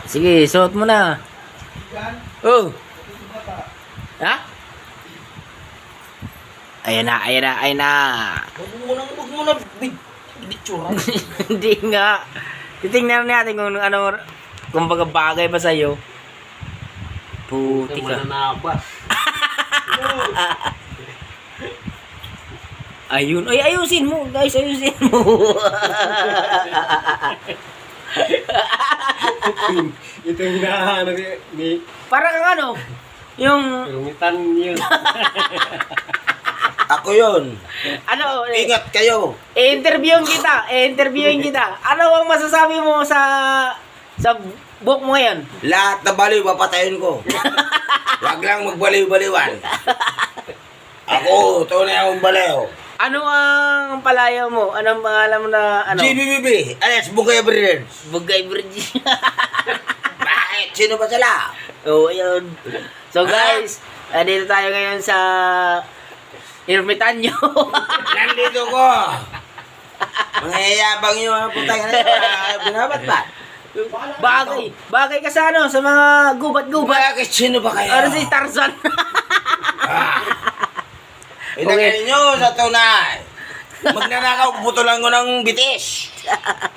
Sige, suot mo na. Oh. Ha? Ayan na, ayan na, ayan na. Huwag mo na bitsura. Hindi nga. Titingnan natin kung ano, kumbaga bagay ba sa'yo. Puti ka. Mananabas. Ayun. Ay, ayusin mo. Guys, ayusin mo. Ito yung hinahanap ni Parang kang ano, yung, Rumitan yun. Ako yun. ano, Ingat kayo. i-interviewin kita. Ano ang masasabi mo sa book mo ngayon? Lahat na baliw, papatayin ko. Wag lang magbaliw-baliwan. Ako, tunay akong baliw. Ano ang palayaw mo? Anong pangalan mo na, ano? GBBB, alias Bugay Breeders. Bugay Virgin. Bakit? Sino ba sila? Oh, ayun. So guys, dito tayo ngayon sa Ermitanyo. Nandito ko. Mga yayabang yung mga putang na binabat ba? Bagay ka sa ano, sa mga gubat-gubat. Bakit? Sino ba kayo? Ano si Tarzan? Ilagay nyo sa tunay. Magnanakaw, putulan ko ng bitis.